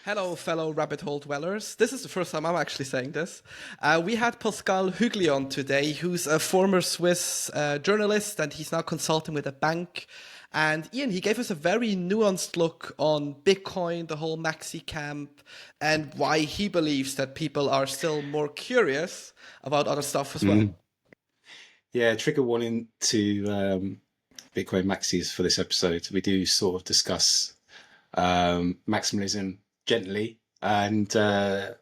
Hello, fellow rabbit hole dwellers. This is the first time I'm actually saying this. We had Pascal Hügli on today, who's a former Swiss journalist, and he's now consulting with a bank. And Ian, he gave us a very nuanced look on Bitcoin, the whole Maxi camp, and why he believes that people are still more curious about other stuff as well. Yeah, trigger warning to Bitcoin Maxis for this episode. We do sort of discuss maximalism gently and a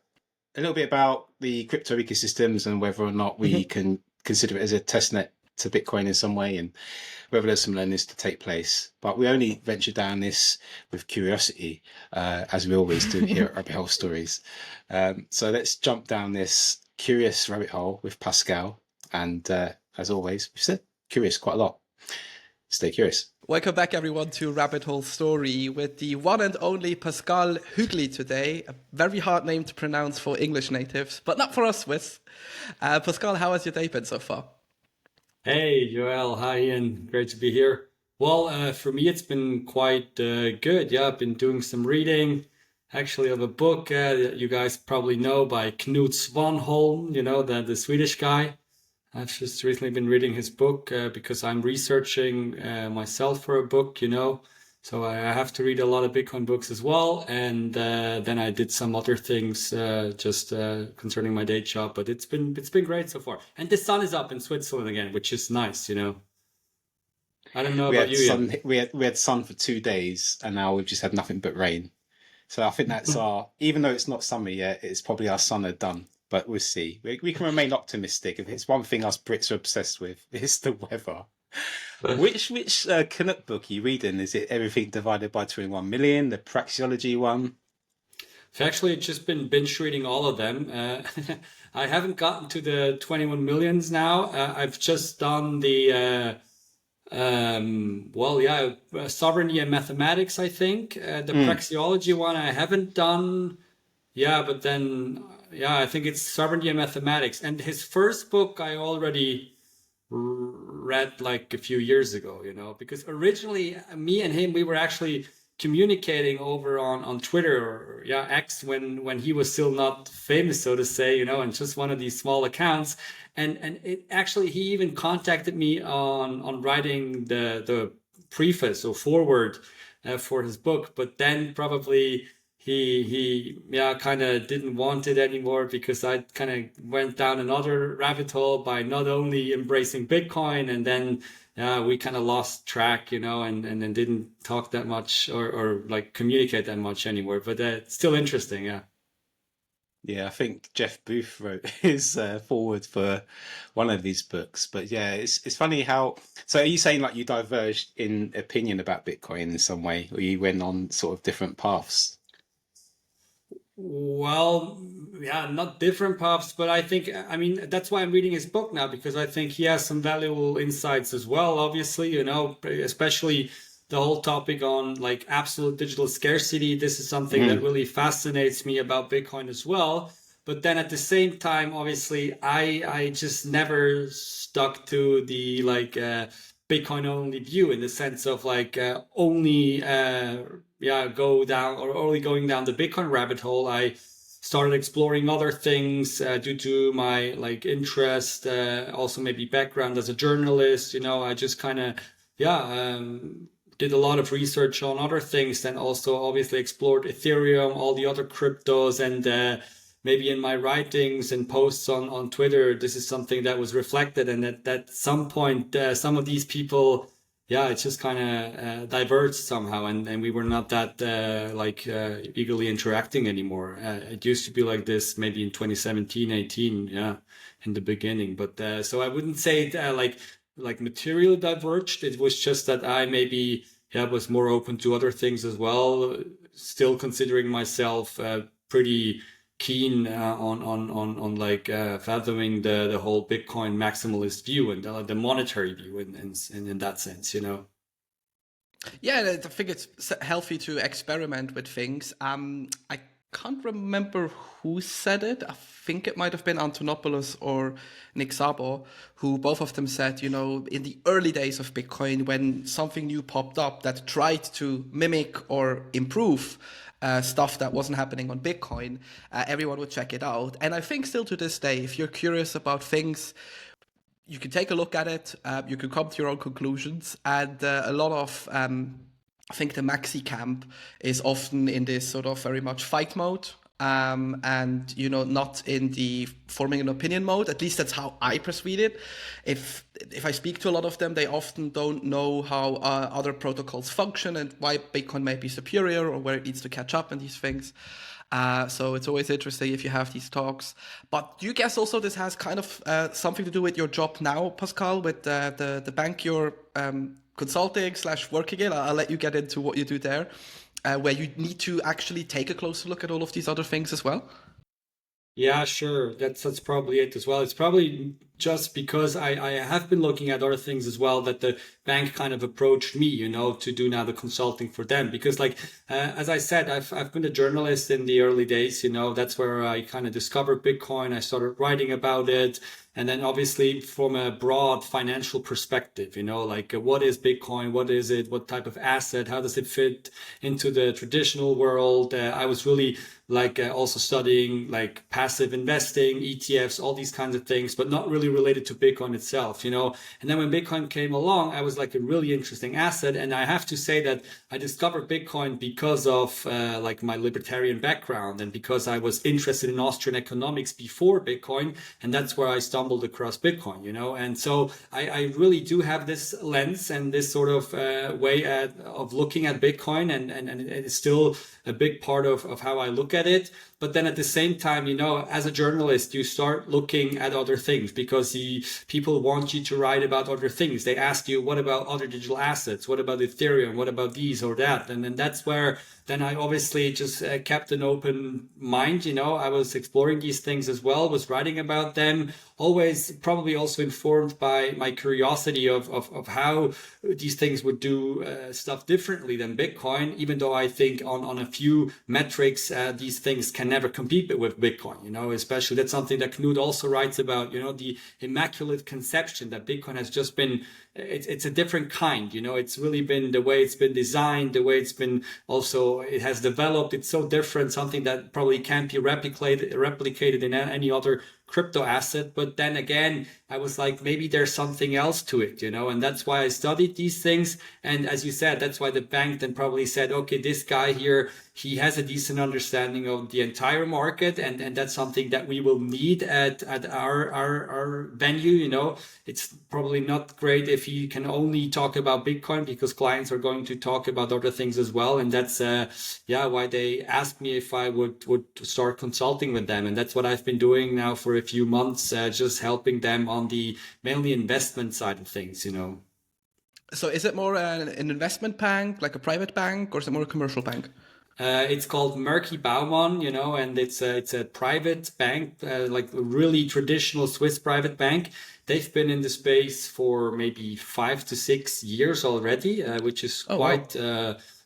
little bit about the crypto ecosystems and whether or not we can consider it as a testnet to Bitcoin in some way, and whether there's some learnings to take place. But we only venture down this with curiosity, as we always do here at Rabbit Hole Stories. So let's jump down this curious rabbit hole with Pascal. And as always, we've said curious quite a lot. Stay curious. Welcome back, everyone, to Rabbit Hole Story with the one and only Pascal Hügli today. A very hard name to pronounce for English natives, but not for us Swiss. Pascal, how has your day been so far? Hey, Joel. Hi, Ian. Great to be here. Well, for me, it's been quite good. Yeah, I've been doing some reading, actually, of a book that you guys probably know by Knut Svanholm, you know, the Swedish guy. I've just recently been reading his book because I'm researching myself for a book, you know. So I have to read a lot of Bitcoin books as well. And then I did some other things just concerning my day job. But it's been great so far. And the sun is up in Switzerland again, which is nice, you know. I don't know about you, Ian. We had sun for 2 days, and now we've just had nothing but rain. So I think that's even though it's not summer yet, it's probably our sun are done. But we'll see. We can remain optimistic. If it's one thing us Brits are obsessed with, it's the weather. Which Knut book are you reading? Is it Everything Divided by 21 Million, the Praxeology one? I've actually just been binge reading all of them. I haven't gotten to the 21 millions now. I've just done the sovereignty and mathematics, I think. The praxeology one I haven't done. Yeah, but then, I think it's sovereignty and mathematics. And his first book I already read like a few years ago, you know, because originally me and him, we were actually communicating over on Twitter or X when he was still not famous, so to say, you know, and just one of these small accounts. And it actually, he even contacted me on writing the preface or foreword for his book, but then probably he kind of didn't want it anymore because I kind of went down another rabbit hole by not only embracing Bitcoin, and then we kind of lost track, you know, and then didn't talk that much or like communicate that much anymore. But it's still interesting, yeah. Yeah, I think Jeff Booth wrote his foreword for one of these books. But yeah, it's funny how. So are you saying like you diverged in opinion about Bitcoin in some way, or you went on sort of different paths? Well, yeah, not different paths, but I think, I mean, that's why I'm reading his book now, because I think he has some valuable insights as well, obviously, you know, especially the whole topic on like absolute digital scarcity. This is something that really fascinates me about Bitcoin as well. But then at the same time, obviously, I just never stuck to the like Bitcoin only view, in the sense of like only go down or only going down the Bitcoin rabbit hole. I started exploring other things due to my like interest, also maybe background as a journalist. You know, I just kind of did a lot of research on other things, and also obviously explored Ethereum, all the other cryptos, and maybe in my writings and posts on Twitter, this is something that was reflected, and at some point, some of these people, it just kind of diverged somehow, and we were not that eagerly interacting anymore. It used to be like this maybe in 2017, 18, in the beginning. But so I wouldn't say it, like materially diverged. It was just that I maybe was more open to other things as well, still considering myself pretty keen on fathoming the whole Bitcoin maximalist view and the monetary view in that sense, you know. Yeah, I think it's healthy to experiment with things. I can't remember who said it. I think it might have been Antonopoulos or Nick Szabo, who both of them said, you know, in the early days of Bitcoin, when something new popped up that tried to mimic or improve stuff that wasn't happening on Bitcoin, everyone would check it out. And I think still to this day, if you're curious about things, you can take a look at it. You can come to your own conclusions, and a lot of I think the Maxi camp is often in this sort of very much fight mode, and not in the forming an opinion mode. At least that's how I perceive it. If I speak to a lot of them, they often don't know how other protocols function and why Bitcoin may be superior or where it needs to catch up and these things. So it's always interesting if you have these talks. But do you guess also this has kind of something to do with your job now, Pascal, with the bank you're consulting / working in? I'll let you get into what you do there, where you need to actually take a closer look at all of these other things as well. Yeah, sure. That's probably it as well. It's probably just because I have been looking at other things as well that the bank kind of approached me, to do now the consulting for them. Because as I said, I've been a journalist in the early days, that's where I kind of discovered Bitcoin. I started writing about it. And then obviously from a broad financial perspective, what is Bitcoin? What is it? What type of asset? How does it fit into the traditional world? I was really also studying passive investing, ETFs, all these kinds of things, but not really related to Bitcoin itself, And then when Bitcoin came along, I was a really interesting asset. And I have to say that I discovered Bitcoin because of my libertarian background and because I was interested in Austrian economics before Bitcoin. And that's where I stumbled across Bitcoin, And so I really do have this lens and this sort of way of looking at Bitcoin. And it's still a big part of how I look at it. But then at the same time, as a journalist, you start looking at other things because people want you to write about other things. They ask you, what about other digital assets? What about Ethereum? What about these or that? And then that's where then I obviously just kept an open mind. I was exploring these things as well, was writing about them, always probably also informed by my curiosity of how these things would do stuff differently than Bitcoin, even though I think on a few metrics, these things can never compete with Bitcoin, especially that's something that Knut also writes about, the immaculate conception that Bitcoin has just been, it's a different kind, it's really been the way it's been designed, the way it's been also, it has developed, it's so different, something that probably can't be replicated in any other crypto asset. But then again, I was like, maybe there's something else to it, and that's why I studied these things. And as you said, that's why the bank then probably said, okay, this guy here, he has a decent understanding of the entire market, and that's something that we will need at our venue. It's probably not great if he can only talk about Bitcoin because clients are going to talk about other things as well. And that's why they asked me if I would start consulting with them, and that's what I've been doing now for a few months, just helping them on the mainly investment side of things. So is it more an investment bank, like a private bank, or is it more a commercial bank? It's called Murky Baumann, and it's a private bank, like a really traditional Swiss private bank. They've been in the space for maybe 5 to 6 years already, which is quite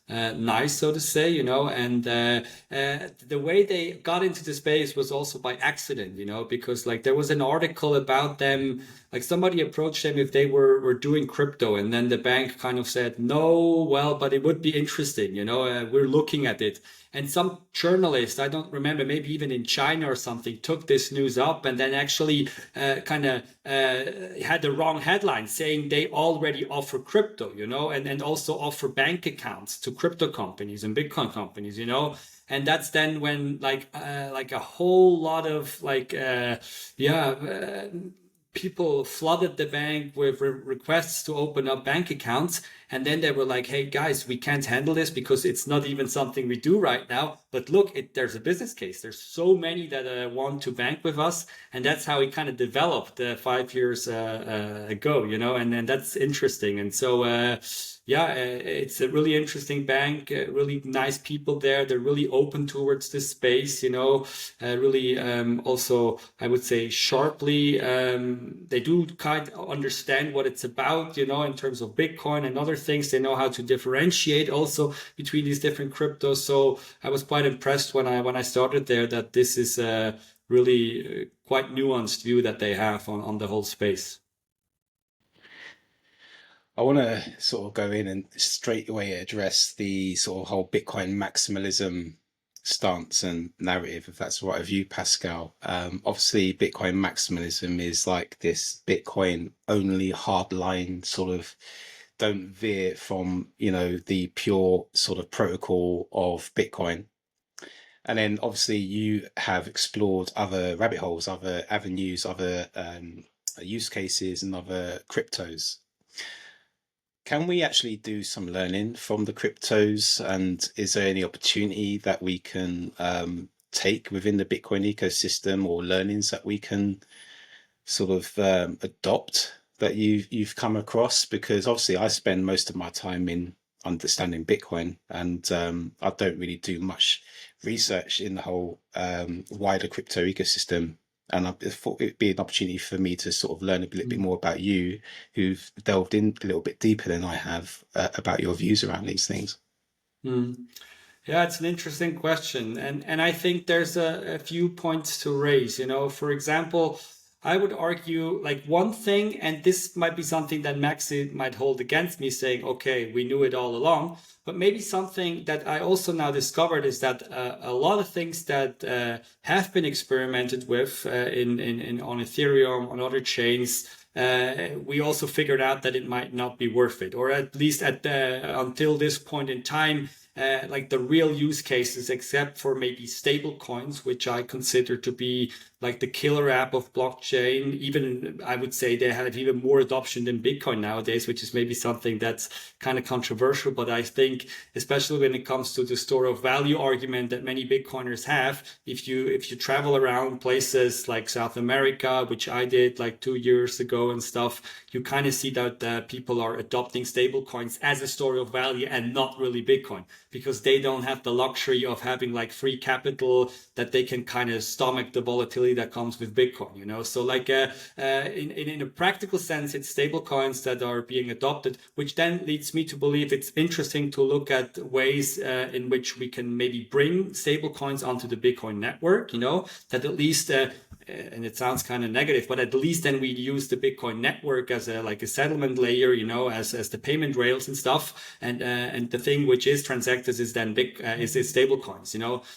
nice, so to say, and the way they got into the space was also by accident, because there was an article about them, somebody approached them if they were doing crypto, and then the bank kind of said, no, well, but it would be interesting, we're looking at it. And some journalist, I don't remember, maybe even in China or something, took this news up and then actually kind of had the wrong headline saying they already offer crypto, and also offer bank accounts to crypto companies and Bitcoin companies, And that's then when a whole lot of people flooded the bank with requests to open up bank accounts. And then they were like, hey, guys, we can't handle this because it's not even something we do right now. But look, there's a business case. There's so many that want to bank with us. And that's how it kind of developed 5 years ago, and that's interesting. And so, it's a really interesting bank, really nice people there. They're really open towards this space, really also, I would say, sharply. They do kind of understand what it's about, in terms of Bitcoin and other things. They know how to differentiate also between these different cryptos. So I was quite impressed when I started there that this is a really quite nuanced view that they have on the whole space. I want to sort of go in and straight away address the sort of whole Bitcoin maximalism stance and narrative, if that's right of you, Pascal. Obviously, Bitcoin maximalism is like this Bitcoin only hardline sort of don't veer from, the pure sort of protocol of Bitcoin. And then obviously you have explored other rabbit holes, other avenues, other use cases and other cryptos. Can we actually do some learning from the cryptos? And is there any opportunity that we can take within the Bitcoin ecosystem, or learnings that we can sort of adopt that you've come across? Because obviously I spend most of my time in understanding Bitcoin, and I don't really do much research in the whole wider crypto ecosystem. And I thought it'd be an opportunity for me to sort of learn a little bit more about you, who've delved in a little bit deeper than I have, about your views around these things. Yeah, it's an interesting question. And I think there's a few points to raise. For example, I would argue like one thing, and this might be something that Maxi might hold against me, saying, okay, we knew it all along. But maybe something that I also now discovered is that a lot of things that have been experimented with on Ethereum, on other chains, we also figured out that it might not be worth it, or at least until this point in time. Like the real use cases, except for maybe stable coins, which I consider to be like the killer app of blockchain. Even I would say they have even more adoption than Bitcoin nowadays, which is maybe something that's kind of controversial. But I think, especially when it comes to the store of value argument that many Bitcoiners have, if you travel around places like South America, which I did like 2 years ago and stuff, you kind of see that people are adopting stable coins as a store of value and not really Bitcoin, because they don't have the luxury of having like free capital that they can kind of stomach the volatility that comes with Bitcoin, So like in a practical sense, it's stable coins that are being adopted, which then leads me to believe it's interesting to look at ways in which we can maybe bring stable coins onto the Bitcoin network, that at least and it sounds kind of negative, but at least then we use the Bitcoin network as a settlement layer, as the payment rails and stuff, and the thing which is transacted is then is stable coins,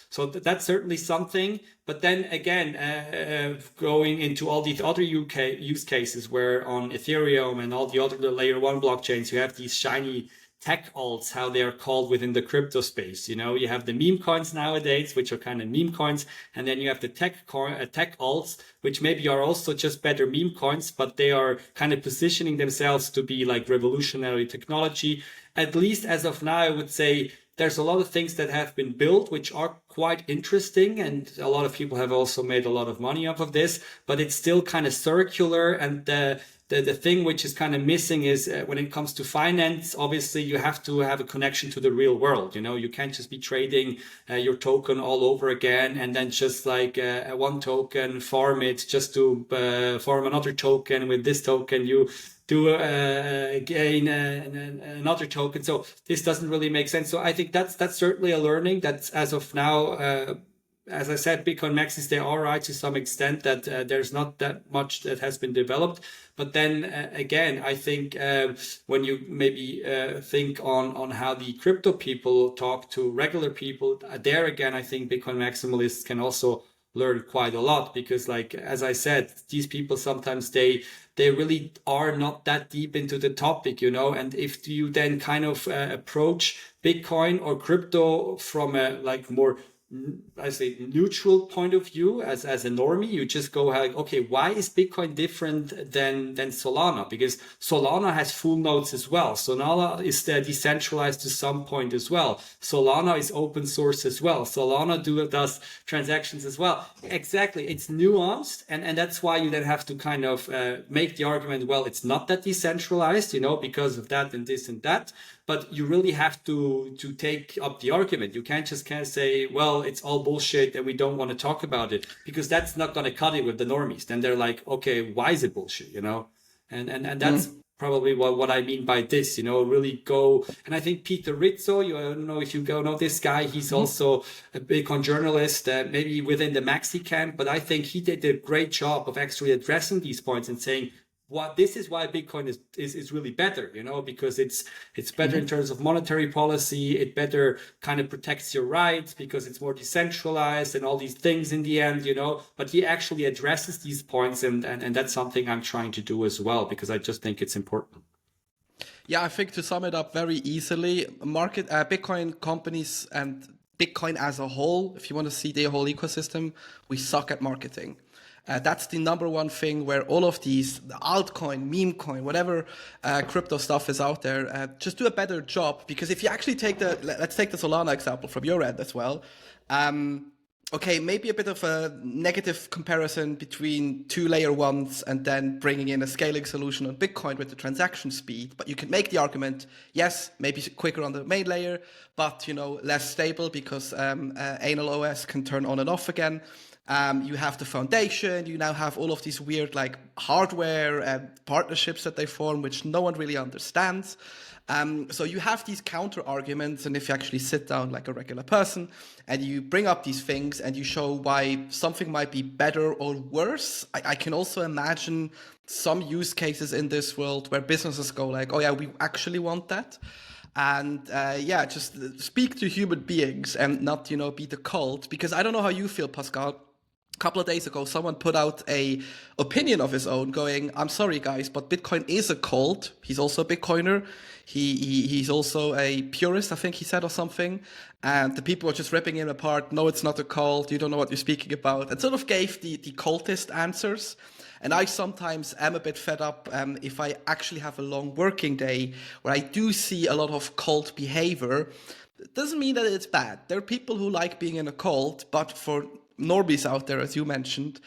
So that's certainly something. But then again, going into all these other use cases where on Ethereum and all the other layer 1 blockchains, you have these shiny tech alts, how they are called within the crypto space. You have the meme coins nowadays, which are kind of meme coins. And then you have the tech alts, which maybe are also just better meme coins, but they are kind of positioning themselves to be like revolutionary technology. At least as of now, I would say there's a lot of things that have been built, which are quite interesting. And a lot of people have also made a lot of money off of this, but it's still kind of circular. And the thing which is kind of missing is when it comes to finance, obviously you have to have a connection to the real world. You can't just be trading your token all over again and then just like one token, farm it just to farm another token. With this token, you do gain another token. So this doesn't really make sense. So I think that's certainly a learning that's as of now. As I said, Bitcoin Maxis, they are right to some extent that there's not that much that has been developed. But then again, I think when you maybe think on how the crypto people talk to regular people, there again, I think Bitcoin maximalists can also learn quite a lot, because like, as I said, these people sometimes they really are not that deep into the topic, and if you then kind of approach Bitcoin or crypto from a like more, I say, neutral point of view as a normie, you just go like, okay, why is Bitcoin different than Solana? Because Solana has full nodes as well. Solana is decentralized to some point as well. Solana is open source as well. Solana does transactions as well. Exactly. It's nuanced. And that's why you then have to kind of make the argument, well, it's not that decentralized, because of that and this and that. But you really have to take up the argument. You can't just kind of say, well, it's all bullshit and we don't want to talk about it, because that's not going to cut it with the normies. Then they're like, okay, why is it bullshit, And that's probably what I mean by this, really go. And I think Peter Rizzo, I don't know if you know this guy, he's also a Bitcoin journalist, maybe within the Maxi camp, but I think he did a great job of actually addressing these points and saying, what this is why Bitcoin is really better, because it's better in terms of monetary policy. It better kind of protects your rights because it's more decentralized and all these things in the end, but he actually addresses these points, and that's something I'm trying to do as well, because I just think it's important. Yeah, I think to sum it up very easily, Bitcoin companies and Bitcoin as a whole, if you want to see the whole ecosystem, we suck at marketing. That's the number one thing where all of these, the altcoin, meme coin, whatever crypto stuff is out there, just do a better job. Because if you actually let's take the Solana example from your end as well. Okay, maybe a bit of a negative comparison between 2 layer ones and then bringing in a scaling solution on Bitcoin with the transaction speed. But you can make the argument, yes, maybe quicker on the main layer, but less stable because anal OS can turn on and off again. You have the foundation. You now have all of these weird hardware partnerships that they form, which no one really understands. So you have these counter arguments, and if you actually sit down like a regular person and you bring up these things and you show why something might be better or worse, I can also imagine some use cases in this world where businesses go like, oh yeah, we actually want that. And just speak to human beings and not, be the cult. Because I don't know how you feel, Pascal. A couple of days ago, someone put out a opinion of his own going, I'm sorry, guys, but Bitcoin is a cult. He's also a Bitcoiner. He's also a purist, I think he said, or something. And the people were just ripping him apart. No, it's not a cult. You don't know what you're speaking about. And sort of gave the cultist answers. And I sometimes am a bit fed up if I actually have a long working day where I do see a lot of cult behavior. It doesn't mean that it's bad. There are people who like being in a cult, but for normies out there, as you mentioned,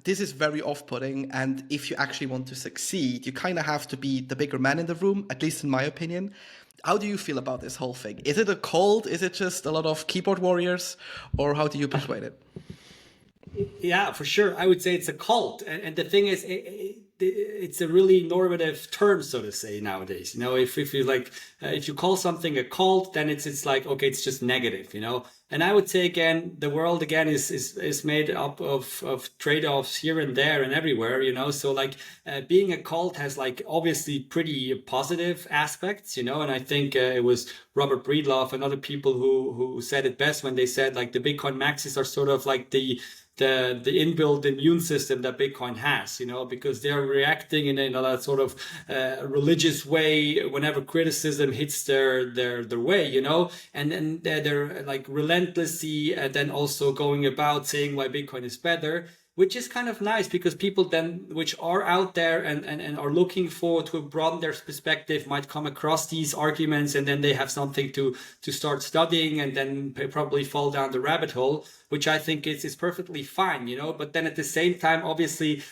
this is very off-putting. And if you actually want to succeed, you kind of have to be the bigger man in the room, at least in my opinion. How do you feel about this whole thing? Is it a cult? Is it just a lot of keyboard warriors? Or how do you persuade it? Yeah, for sure. I would say it's a cult. And the thing is, it's a really normative term, so to say, nowadays. If you call something a cult, then it's like, okay, it's just negative, And I would say, again, the world, again, is made up of trade-offs here and there and everywhere, So being a cult has obviously pretty positive aspects, And I think it was Robert Breedlove and other people who said it best when they said the Bitcoin maxis are sort of like the inbuilt immune system that Bitcoin has, because they're reacting in a sort of religious way whenever criticism hits their way, and then they're relentlessly and then also going about saying why Bitcoin is better, which is kind of nice because people then, which are out there and are looking forward to broaden their perspective, might come across these arguments, and then they have something to start studying and then probably fall down the rabbit hole, which I think is perfectly fine, But then at the same time, obviously,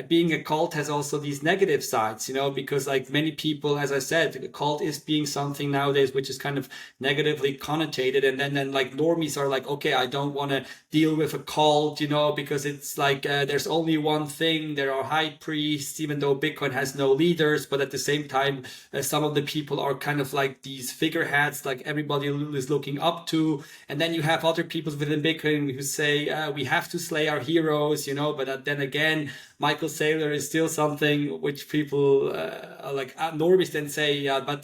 being a cult has also these negative sides, because many people, as I said, a cult is being something nowadays which is kind of negatively connotated, and then normies are like, okay, I don't want to deal with a cult, because it's there's only one thing. There are high priests, even though Bitcoin has no leaders, but at the same time, some of the people are kind of like these figureheads, everybody is looking up to, and then you have other people within Bitcoin who say we have to slay our heroes, but then again, Michael Saylor is still something which people normies then say, but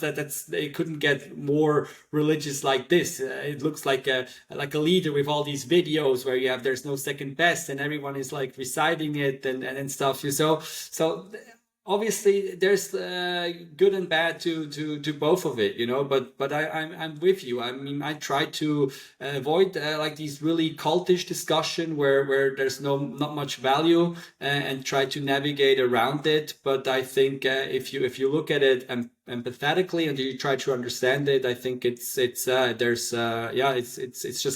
they couldn't get more religious like this. It looks like a leader with all these videos where you have there's no second best and everyone is reciting it and stuff. So obviously there's good and bad to both of it, but I'm with you. I mean, I try to avoid these really cultish discussion where there's not much value, and try to navigate around it. But I think if you look at it empathetically and you try to understand it, I think it's just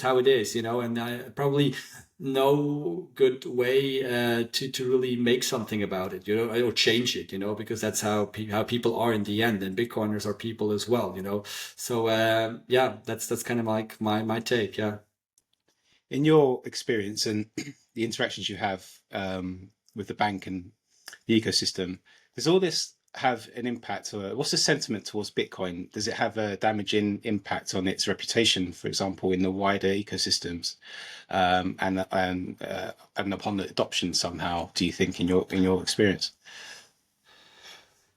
how it is, and probably no good way to really make something about it, or change it, because that's how people are in the end, and Bitcoiners are people as well, So that's kind of like my take. Yeah. In your experience and the interactions you have with the bank and the ecosystem, does all this have an impact, or what's the sentiment towards Bitcoin? Does it have a damaging impact on its reputation, for example, in the wider ecosystems, and upon the adoption somehow? Do you think in your experience?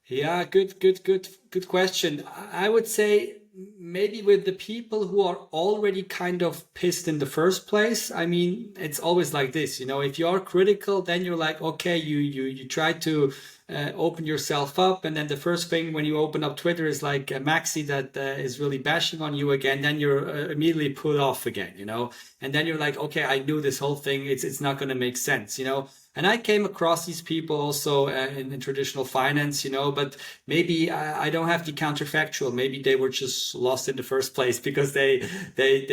Yeah, good question. I would say maybe with the people who are already kind of pissed in the first place. I mean, it's always like this, you know, if you are critical, then you're like, okay, you try to open yourself up. And then the first thing when you open up Twitter is like a Maxi that is really bashing on you again, then you're immediately put off again, you know, and then you're like, okay, I knew this whole thing, it's not going to make sense, you know. And I came across these people also in traditional finance, you know, but maybe I don't have the counterfactual. Maybe they were just lost in the first place because they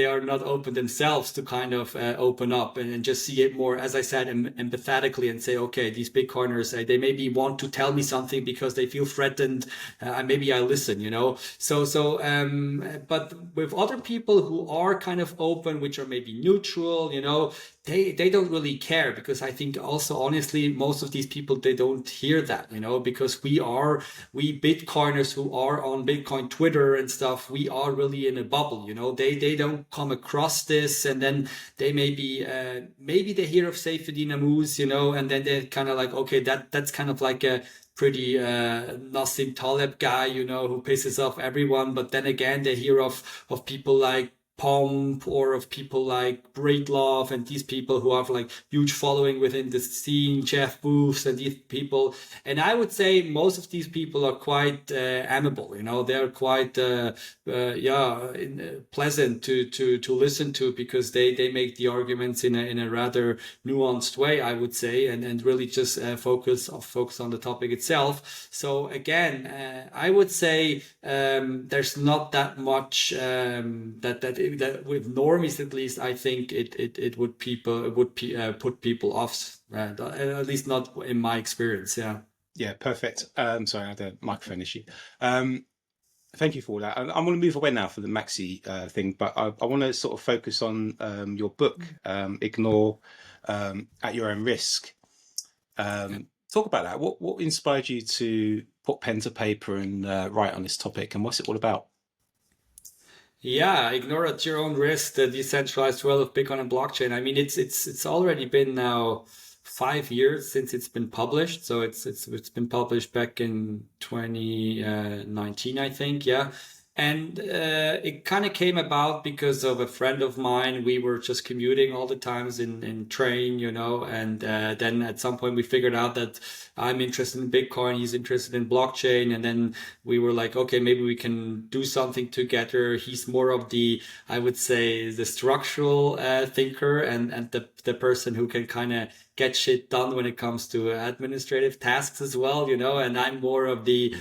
are not open themselves to kind of open up and just see it more, as I said, empathetically and say, okay, these Bitcoiners, they maybe want to tell me something because they feel threatened. Maybe I listen, you know. But with other people who are kind of open, which are maybe neutral, you know, they don't really care, because I think also honestly most of these people, they don't hear that, you know, because we Bitcoiners who are on Bitcoin Twitter and stuff, we are really in a bubble, you know. They don't come across this, and then they maybe they hear of Seyfedin Amuz, you know, and then they're kind of like, okay, that's kind of like a pretty Nassim Taleb guy, you know, who pisses off everyone. But then again, they hear of people like Pomp, or of people like Breedlove, and these people who have like huge following within the scene, Jeff Booths and these people. And I would say most of these people are quite amiable, you know, they're quite pleasant to listen to, because they make the arguments in a rather nuanced way, I would say, and really just focus on the topic itself. So again, I would say there's not that much that with normies, at least, I think it would put people off, at least not in my experience. Yeah, perfect. Sorry, I had a microphone issue. Thank you for all that. I'm going to move away now for the Maxi thing, but I want to sort of focus on your book, Ignore at Your Own Risk. Talk about that. What inspired you to put pen to paper and write on this topic, and what's it all about? Yeah, ignore at your own risk the decentralized world of Bitcoin and blockchain. I mean, it's already been now 5 years since it's been published. So it's been published back in 2019, I think. Yeah. And it kind of came about because of a friend of mine. We were just commuting all the times in train, you know, and then at some point we figured out that I'm interested in Bitcoin, he's interested in blockchain, and then we were like, okay, maybe we can do something together. He's more of the, I would say, the structural thinker, and the person who can kind of get shit done when it comes to administrative tasks as well, you know. And I'm more of the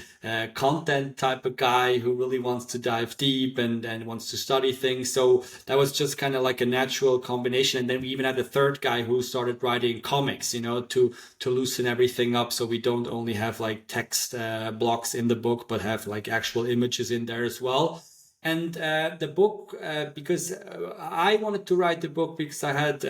content type of guy who really wants to dive deep and wants to study things. So that was just kind of like a natural combination. And then we even had a third guy who started writing comics, you know, to loosen everything up, so we don't only have like text blocks in the book, but have like actual images in there as well. And the book, because I wanted to write the book because I had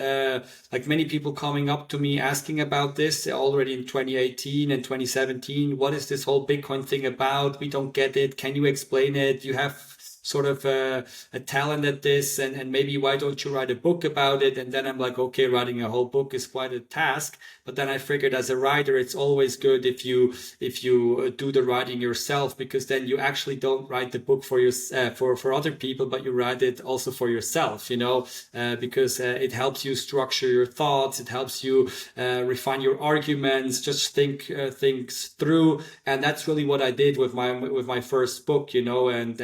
like many people coming up to me asking about this already in 2018 and 2017. What is this whole Bitcoin thing about? We don't get it. Can you explain it? You have sort of a talent at this, and maybe why don't you write a book about it? And then I'm like, okay, writing a whole book is quite a task. But then I figured, as a writer, it's always good if you do the writing yourself, because then you actually don't write the book for for other people, but you write it also for yourself, you know, because it helps you structure your thoughts, it helps you refine your arguments, just think things through. And that's really what I did with my first book, you know. And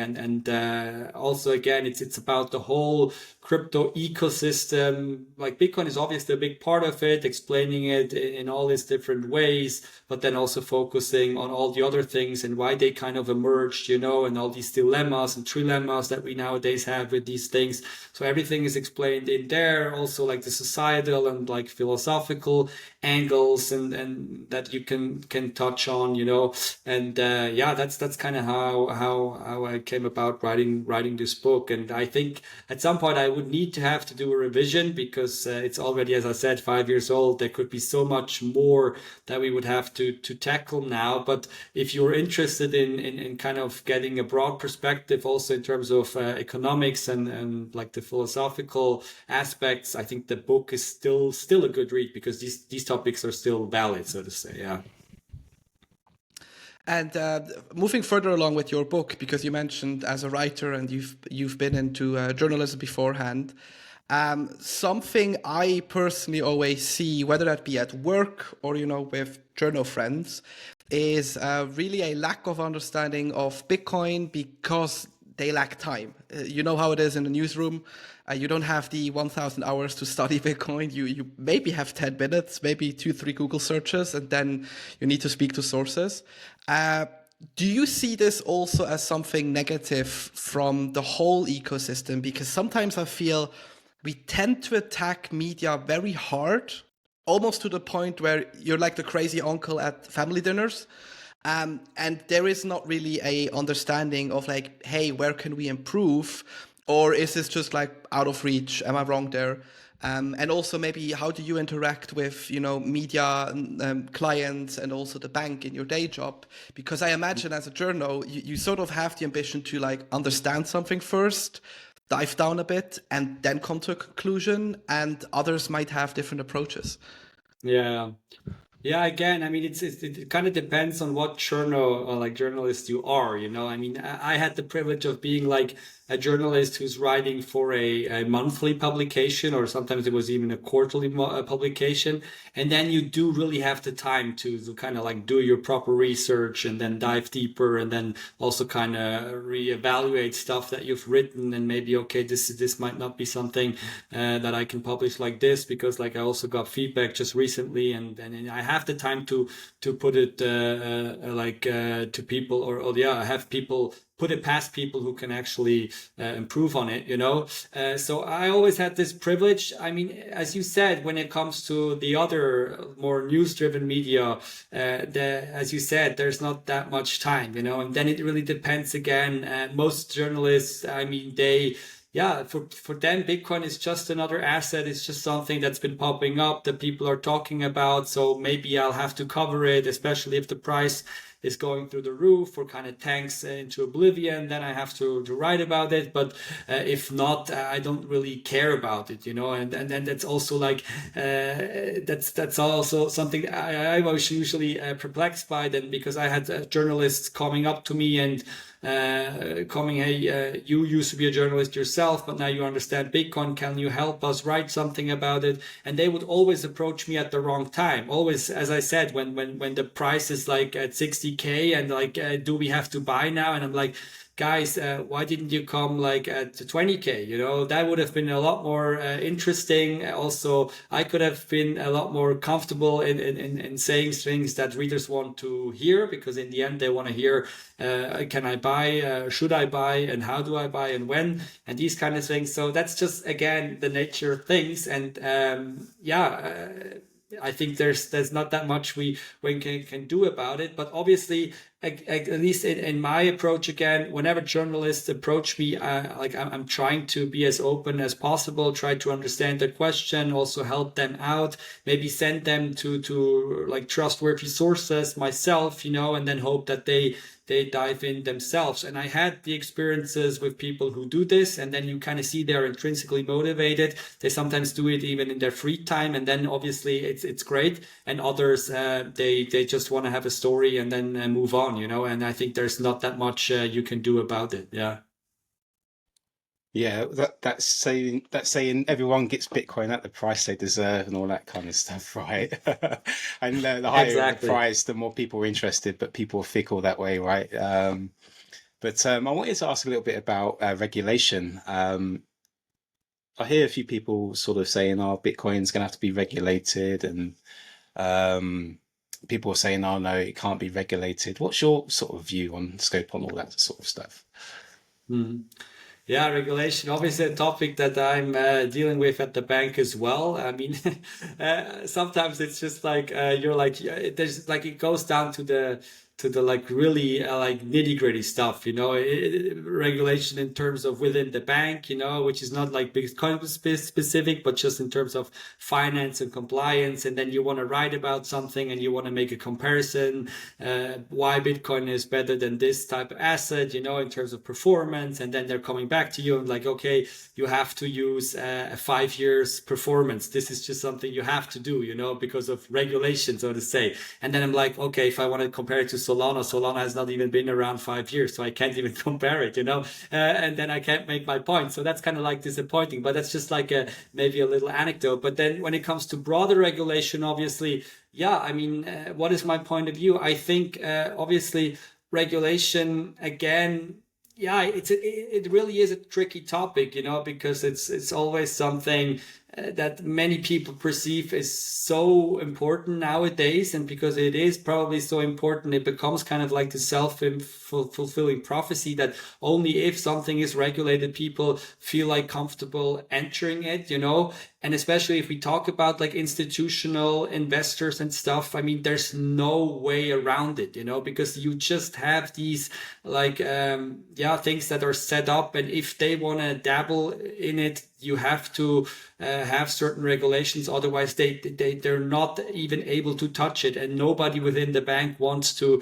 also, again, it's about the whole crypto ecosystem. Like, Bitcoin is obviously a big part of it, explaining it in all these different ways, but then also focusing on all the other things and why they kind of emerged, you know, and all these dilemmas and trilemmas that we nowadays have with these things. So everything is explained in there, also like the societal and like philosophical angles and that you can touch on, you know. And yeah, that's kind of how I came about writing this book. And I think at some point I would need to have to do a revision, because it's already, as I said, 5 years old. There could be so much more that we would have to tackle now. But if you're interested in kind of getting a broad perspective also in terms of economics and like the philosophical aspects, I think the book is still a good read, because these topics are still valid, so to say. Yeah. And moving further along with your book, because you mentioned as a writer and you've been into journalism beforehand, something I personally always see, whether that be at work or with journal friends, is really a lack of understanding of Bitcoin because they lack time. You know how it is in the newsroom. You don't have the 1,000 hours to study Bitcoin. You maybe have 10 minutes, maybe 2-3 Google searches, and then you need to speak to sources. Do you see this also as something negative from the whole ecosystem? Because sometimes I feel we tend to attack media very hard, almost to the point where you're like the crazy uncle at family dinners. And there is not really a understanding of like, hey, where can we improve? Or is this just like out of reach? Am I wrong there? And also maybe how do you interact with, media clients and also the bank in your day job? Because I imagine as a journal, you sort of have the ambition to like understand something first, dive down a bit, and then come to a conclusion. And others might have different approaches. Yeah. Yeah, again, I mean, it kind of depends on what journal or like journalist you are, I mean, I had the privilege of being like a journalist who's writing for a monthly publication, or sometimes it was even a quarterly publication. And then you do really have the time to kind of like do your proper research and then dive deeper, and then also kind of reevaluate stuff that you've written, and maybe, okay, this might not be something that I can publish like this, because like I also got feedback just recently, and I have the time to put it to people, or I have people put it past people who can actually improve on it, So I always had this privilege. I mean, as you said, when it comes to the other more news-driven media, as you said, there's not that much time, and then it really depends again. Most journalists, I mean, for them, Bitcoin is just another asset. It's just something that's been popping up that people are talking about. So maybe I'll have to cover it, especially if the price is going through the roof or kind of tanks into oblivion, then I have to write about it. But if not, I don't really care about it, and then that's also like, that's also something I was usually perplexed by then, because I had journalists coming up to me and hey, you used to be a journalist yourself, but now you understand Bitcoin. Can you help us write something about it? And they would always approach me at the wrong time. Always, as I said, when the price is like at 60K and like, do we have to buy now? And I'm like, guys, why didn't you come like at 20K? That would have been a lot more interesting. Also, I could have been a lot more comfortable in saying things that readers want to hear, because in the end they want to hear, can I buy, should I buy, and how do I buy, and when, and these kind of things. So that's just, again, the nature of things. And I think there's not that much we can do about it. But obviously, at least in my approach, again, whenever journalists approach me, I'm trying to be as open as possible, try to understand the question, also help them out, maybe send them to like trustworthy sources myself, and then hope that they dive in themselves. And I had the experiences with people who do this, and then you kind of see they're intrinsically motivated. They sometimes do it even in their free time, and then obviously it's great. And others, they just want to have a story and then move on, and I think there's not that much you can do about it. Yeah, that's saying everyone gets Bitcoin at the price they deserve and all that kind of stuff, right? And the higher Exactly. the price, the more people are interested, but people are fickle that way, right? But I wanted to ask a little bit about regulation. I hear a few people sort of saying, "Oh, Bitcoin's going to have to be regulated," and people are saying, "Oh, no, it can't be regulated." What's your sort of view on scope on all that sort of stuff? Yeah, regulation, obviously a topic that I'm dealing with at the bank as well. I mean, sometimes it's just like you're like, there's like, it goes down to the like really like nitty gritty stuff, regulation in terms of within the bank, which is not like Bitcoin specific, but just in terms of finance and compliance. And then you want to write about something and you want to make a comparison, why Bitcoin is better than this type of asset, in terms of performance. And then they're coming back to you and like, okay, you have to use a 5 years performance. This is just something you have to do, because of regulation, so to say. And then I'm like, okay, if I want to compare it to Solana. Solana has not even been around 5 years, so I can't even compare it, and then I can't make my point. So that's kind of like disappointing, but that's just like maybe a little anecdote. But then when it comes to broader regulation, obviously, yeah, I mean, what is my point of view? I think obviously regulation again. Yeah, it really is a tricky topic, because it's always something that many people perceive as so important nowadays, and because it is probably so important, it becomes kind of like the self-fulfilling prophecy that only if something is regulated, people feel like comfortable entering it, and especially if we talk about like institutional investors and stuff, I mean, there's no way around it, because you just have these like, things that are set up. And if they want to dabble in it, you have to have certain regulations. Otherwise, they're not even able to touch it. And nobody within the bank wants to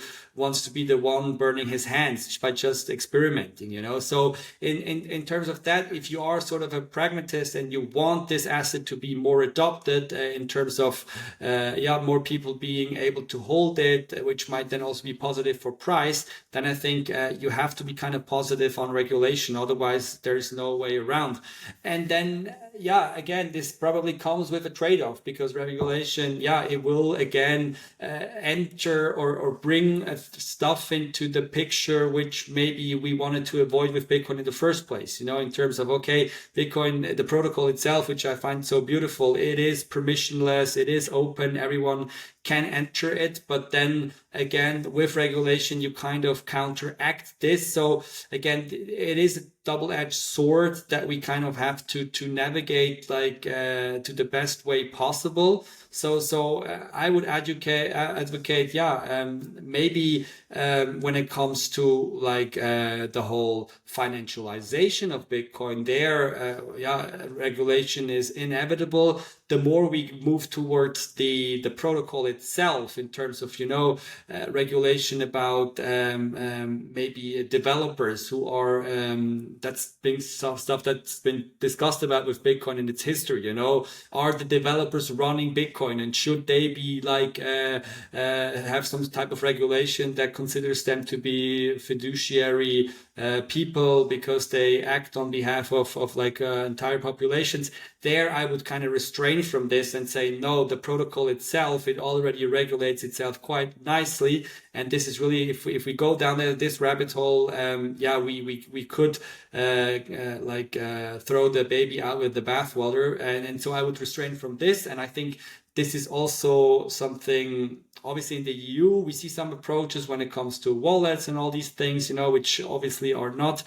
be the one burning his hands by just experimenting, So in terms of that, if you are sort of a pragmatist and you want this asset to be more adopted in terms of, more people being able to hold it, which might then also be positive for price, then I think you have to be kind of positive on regulation. Otherwise, there's no way around. And then, again, this probably comes with a trade-off, because regulation, it will again enter or bring stuff into the picture which maybe we wanted to avoid with Bitcoin in the first place, in terms of, okay, Bitcoin, the protocol itself, which I find so beautiful, it is permissionless, it is open, everyone can enter it. But then again, with regulation, you kind of counteract this. So again, it is a double-edged sword that we kind of have to navigate like to the best way possible. So I would advocate, maybe when it comes to like the whole financialization of Bitcoin, regulation is inevitable. The more we move towards the protocol itself, in terms of regulation about maybe developers who are that's been some stuff that's been discussed about with Bitcoin in its history. Are the developers running Bitcoin, and should they be like have some type of regulation that considers them to be fiduciary people because they act on behalf of like entire populations? There I would kind of restrain from this and say, no, the protocol itself, it already regulates itself quite nicely. And this is really, if we go down this rabbit hole, we could throw the baby out with the bathwater. And so I would restrain from this. And I think this is also something, obviously in the EU, we see some approaches when it comes to wallets and all these things, which obviously are not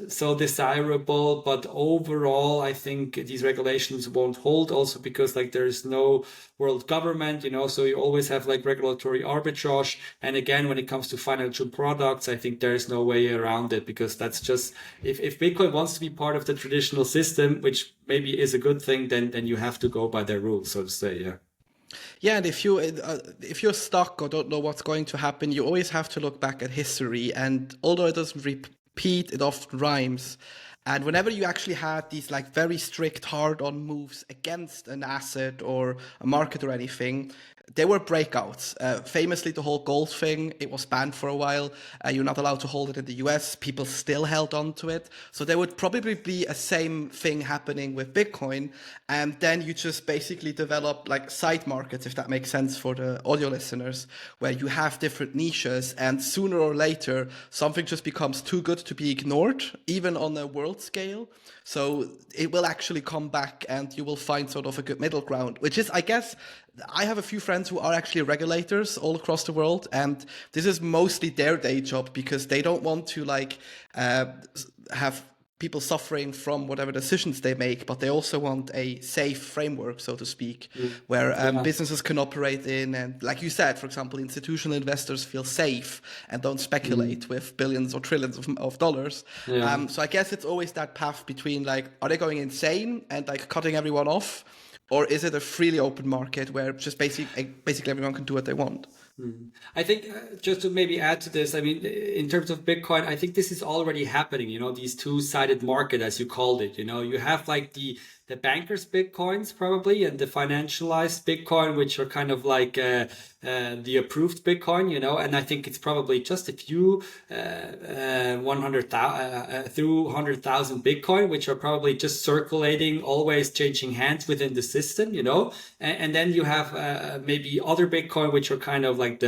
so desirable. But overall, I think these regulations won't hold, also because like there is no world government, so you always have like regulatory arbitrage. And again, when it comes to financial products, I think there is no way around it, because that's just, if Bitcoin wants to be part of the traditional system, which maybe is a good thing, then you have to go by their rules, so to say. Yeah, and if you're stuck or don't know what's going to happen, you always have to look back at history. And although it doesn't repeat, it often rhymes. And whenever you actually had these like very strict, hard-on moves against an asset or a market or anything, there were breakouts. Famously, the whole gold thing, it was banned for a while. You're not allowed to hold it in the US. People still held on to it. So there would probably be a same thing happening with Bitcoin. And then you just basically develop like side markets, if that makes sense for the audio listeners, where you have different niches. And sooner or later, something just becomes too good to be ignored, even on a world scale. So it will actually come back and you will find sort of a good middle ground, which is, I guess, I have a few friends who are actually regulators all across the world, and this is mostly their day job because they don't want to like have people suffering from whatever decisions they make, but they also want a safe framework, so to speak, where businesses can operate in. And like you said, for example, institutional investors feel safe and don't speculate with billions or trillions of dollars. So I guess it's always that path between like, are they going insane and like cutting everyone off? Or is it a freely open market where just basically everyone can do what they want? I think just to maybe add to this, I mean, in terms of Bitcoin, I think this is already happening, these two-sided market, as you called it, you have like the bankers Bitcoins probably, and the financialized Bitcoin, which are kind of like the approved Bitcoin, and I think it's probably just a few 100,000 Bitcoin, which are probably just circulating, always changing hands within the system, and then you have maybe other Bitcoin, which are kind of like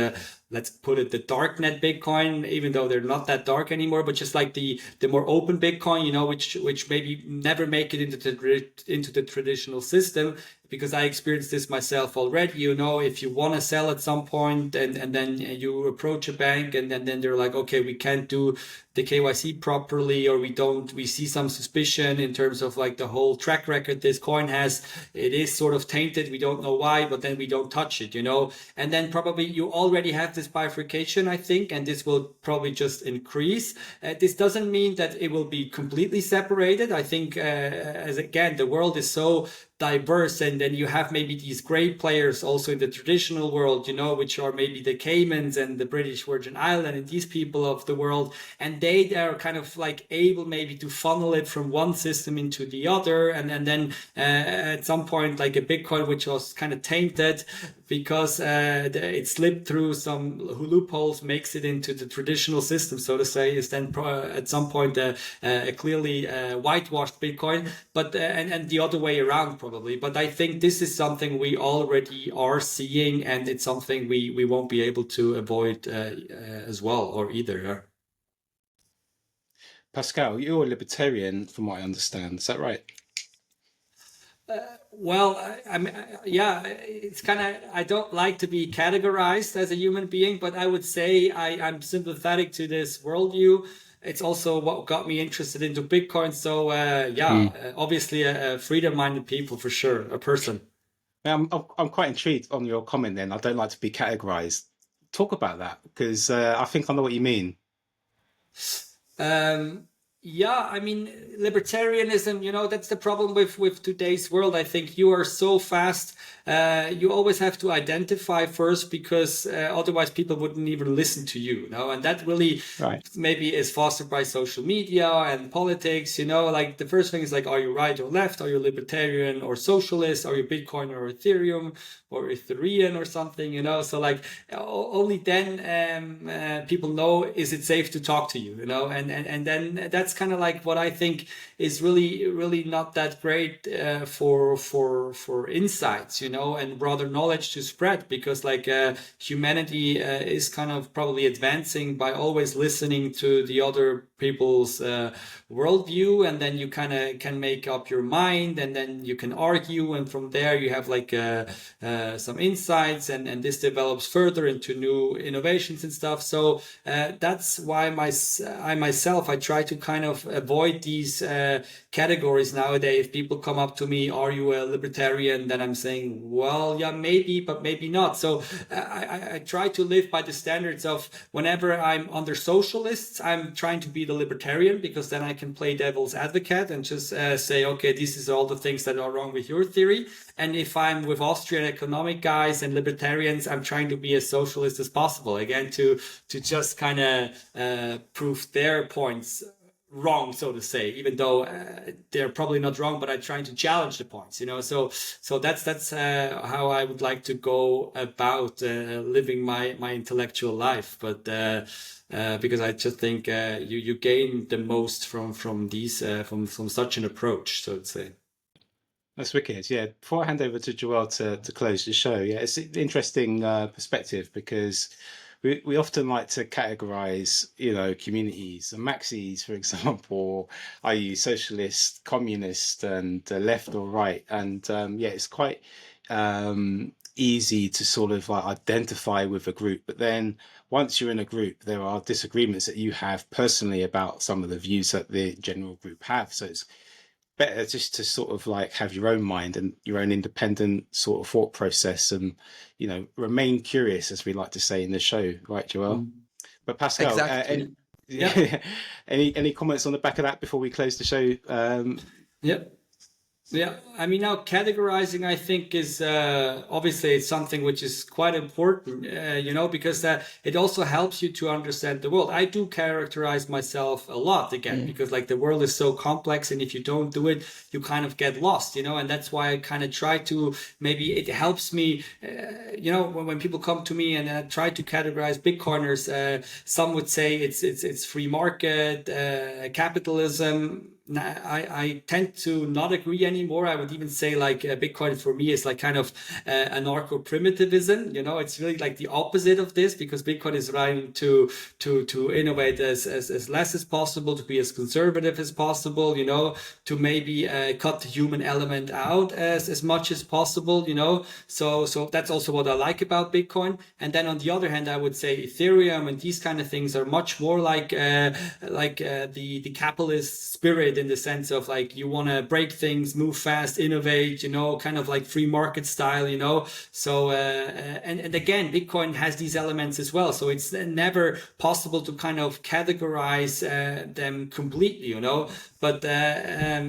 let's put it, the darknet Bitcoin, even though they're not that dark anymore, but just like the more open Bitcoin, which maybe never make it into the traditional system. Because I experienced this myself already, if you want to sell at some point and then you approach a bank and then they're like, okay, we can't do the KYC properly, or we see some suspicion in terms of like the whole track record this coin has. It is sort of tainted. We don't know why, but then we don't touch it, and then probably you already have this bifurcation, I think, and this will probably just increase. This doesn't mean that it will be completely separated. I think, as again, the world is so diverse, and then you have maybe these great players also in the traditional world, which are maybe the Caymans and the British Virgin Island and these people of the world, and they are kind of like able maybe to funnel it from one system into the other, and then at some point, like a Bitcoin which was kind of tainted because it slipped through some loopholes, makes it into the traditional system, so to say, is then at some point a clearly whitewashed Bitcoin, but and the other way around probably. But I think this is something we already are seeing, and it's something we won't be able to avoid as well, or either. Pascal, you're a libertarian, from what I understand. Is that right? Well, I mean, yeah, it's kind of, I don't like to be categorized as a human being, but I would say I'm sympathetic to this worldview. It's also what got me interested into Bitcoin. So, obviously a freedom-minded people for sure, a person. Now, I'm quite intrigued on your comment then. I don't like to be categorized. Talk about that, because I think I know what you mean. Yeah, I mean, libertarianism, that's the problem with today's world. I think you are so fast. You always have to identify first, because otherwise people wouldn't even listen to you, and that really maybe is fostered by social media and politics, like the first thing is like, are you right or left? Are you libertarian or socialist? Are you Bitcoin or Ethereum or Etherean or something, so like only then people know, is it safe to talk to you, and then that's kind of like what I think is really not that great for insights, and broader knowledge to spread, because like humanity is kind of probably advancing by always listening to the other people's worldview, and then you kind of can make up your mind, and then you can argue, and from there you have like some insights, and this develops further into new innovations and stuff. So that's why I try to kind of avoid these categories nowadays. If people come up to me, are you a libertarian? Then I'm saying, well, yeah, maybe, but maybe not. So I try to live by the standards of, whenever I'm under socialists, I'm trying to be the libertarian, because then I can play devil's advocate and just say, okay, this is all the things that are wrong with your theory. And if I'm with Austrian economic guys and libertarians, I'm trying to be as socialist as possible, again, to just kind of prove their points wrong, so to say, even though they're probably not wrong, but I'm trying to challenge the points, so that's how I would like to go about living my intellectual life. But because I just think you gain the most from these from such an approach, so to say. That's wicked. Yeah. Before I hand over to Joel to close the show, yeah, it's an interesting perspective, because we often like to categorize, communities, and Maxis, for example, are you socialist, communist, and left or right? And it's quite easy to sort of identify with a group. But then once you're in a group, there are disagreements that you have personally about some of the views that the general group have. So it's better just to sort of like have your own mind and your own independent sort of thought process, and remain curious, as we like to say in the show, right, Joel? But Pascal, exactly. Any comments on the back of that before we close the show? Yep. Yeah, I mean, now categorizing, I think, is obviously it's something which is quite important, because it also helps you to understand the world. I do characterize myself a lot again, because like the world is so complex, and if you don't do it, you kind of get lost, and that's why I kind of try to, maybe it helps me, when people come to me and try to categorize Bitcoiners, some would say it's free market, capitalism. I tend to not agree anymore. I would even say like Bitcoin for me is like kind of anarcho-primitivism. It's really like the opposite of this, because Bitcoin is trying to innovate as less as possible, to be as conservative as possible, to maybe cut the human element out as much as possible, So that's also what I like about Bitcoin. And then on the other hand, I would say Ethereum and these kind of things are much more like the capitalist spirit, in the sense of like you want to break things, move fast, innovate, kind of like free market style, So and again, Bitcoin has these elements as well. So it's never possible to kind of categorize them completely, But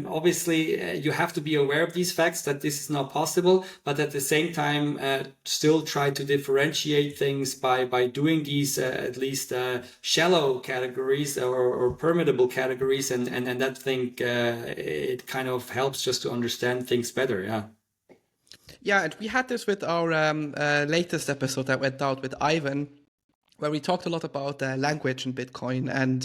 obviously, you have to be aware of these facts, that this is not possible. But at the same time, still try to differentiate things by doing these at least shallow categories or permittable categories, and that thing it kind of helps just to understand things better. Yeah. Yeah, and we had this with our latest episode that went out with Ivan, where we talked a lot about language in Bitcoin. And,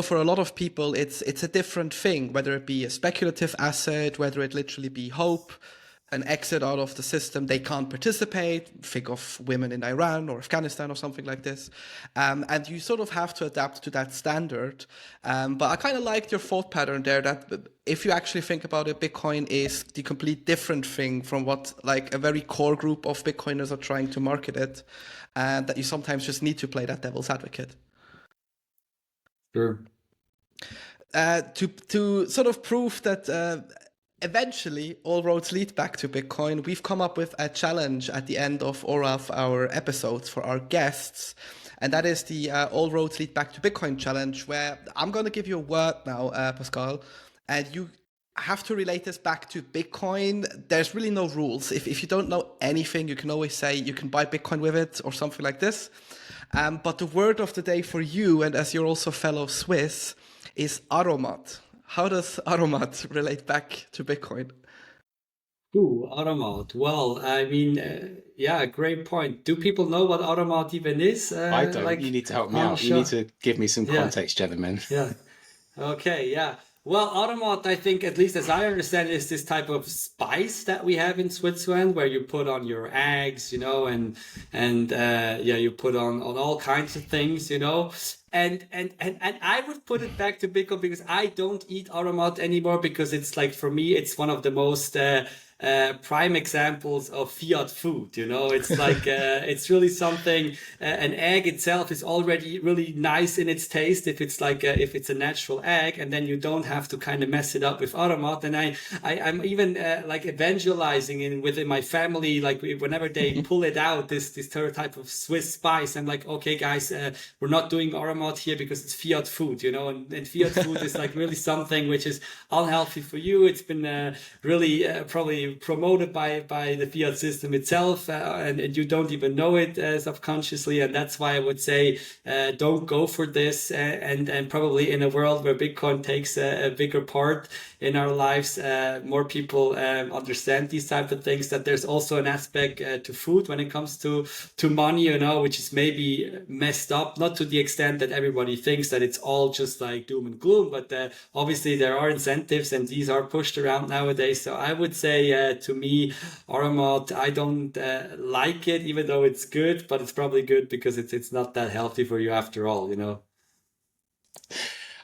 for a lot of people, it's a different thing, whether it be a speculative asset, whether it literally be hope, an exit out of the system. They can't participate. Think of women in Iran or Afghanistan or something like this. And you sort of have to adapt to that standard. But I kind of liked your thought pattern there, that if you actually think about it, Bitcoin is the complete different thing from what like a very core group of Bitcoiners are trying to market it. And that you sometimes just need to play that devil's advocate. Sure. To sort of prove that eventually all roads lead back to Bitcoin, we've come up with a challenge at the end of all of our episodes for our guests. And that is the All Roads Lead Back to Bitcoin challenge, where I'm going to give you a word now, Pascal, and you have to relate this back to Bitcoin. There's really no rules. If you don't know anything, you can always say you can buy Bitcoin with it or something like this. But the word of the day for you, and as you're also fellow Swiss, is Aromat. How does Aromat relate back to Bitcoin? Ooh, Automat. Well, I mean, yeah, great point. Do people know what Automat even is? I don't. You need to help me out. You need to give me some Yeah, context, gentlemen. yeah. Okay, yeah. Well, Automat, I think, at least as I understand it, is this type of spice that we have in Switzerland, where you put on your eggs, and yeah, you put on all kinds of things, And I would put it back to Bitcoin, because I don't eat Automat anymore, because it's like, for me, it's one of the most prime examples of fiat food. It's like it's really something. An egg itself is already really nice in its taste if it's like if it's a natural egg, and then you don't have to kind of mess it up with Automat. And I'm even like evangelizing within my family, like whenever they pull it out, this third type of Swiss spice, I'm like, okay guys, we're not doing Automat here because it's fiat food, and fiat food is like really something which is unhealthy for you. It's been really probably promoted by the fiat system itself, and you don't even know it subconsciously. And that's why I would say don't go for this, and probably in a world where Bitcoin takes a bigger part in our lives, more people understand these type of things, that there's also an aspect to food when it comes to money, which is maybe messed up, not to the extent that everybody thinks that it's all just like doom and gloom, but obviously there are incentives, and these are pushed around nowadays. So I would say to me, Aromat, I don't like it, even though it's good, but it's probably good because it's not that healthy for you after all,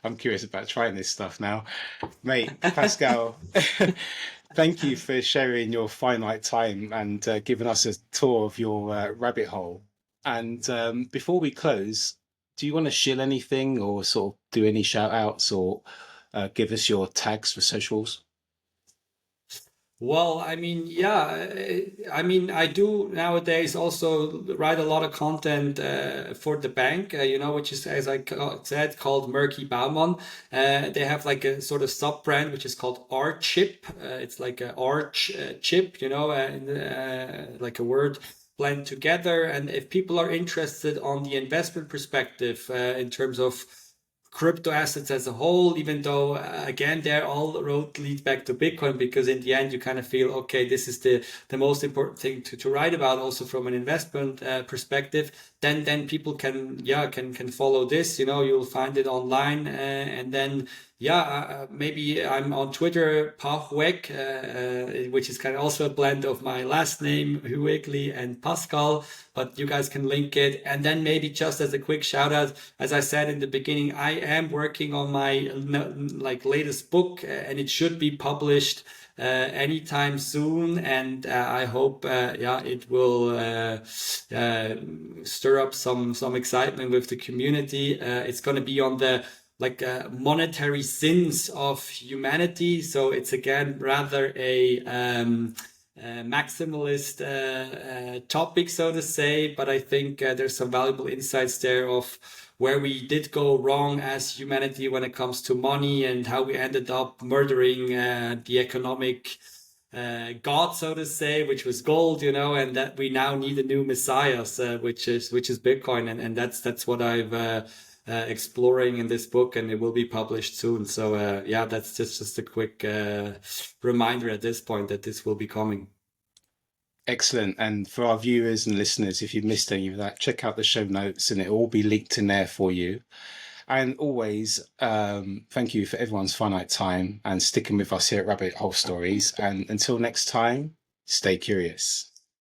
I'm curious about trying this stuff now. Mate, Pascal, thank you for sharing your finite time and giving us a tour of your rabbit hole. And before we close, do you want to shill anything, or sort of do any shout outs, or give us your tags for socials? Well, I mean, yeah, I mean, I do nowadays also write a lot of content for the bank, which is, as I said, called Murky Baumann. They have like a sort of sub brand which is called Archip. It's like an arch chip, like a word blend together. And if people are interested on the investment perspective in terms of crypto assets as a whole, even though again, there all road leads back to Bitcoin, because in the end you kind of feel, okay, this is the most important thing to write about also from an investment perspective. Then people can follow this, you'll find it online, and then maybe I'm on Twitter, Pahwek, which is kind of also a blend of my last name, Hügli, and Pascal, but you guys can link it. And then maybe just as a quick shout out, as I said in the beginning, I am working on my latest book, and it should be published anytime soon, and I hope it will stir up some excitement with the community. It's going to be on the monetary sins of humanity, so it's again rather a maximalist topic, so to say, but I think there's some valuable insights there of where we did go wrong as humanity when it comes to money, and how we ended up murdering the economic God, so to say, which was gold, and that we now need a new messiah, which is Bitcoin, and that's what I've exploring in this book, and it will be published soon. So that's just a quick reminder at this point that this will be coming. Excellent. And for our viewers and listeners, if you missed any of that, check out the show notes and it will all be linked in there for you. And always, thank you for everyone's finite time and sticking with us here at Rabbit Hole Stories. And until next time, stay curious.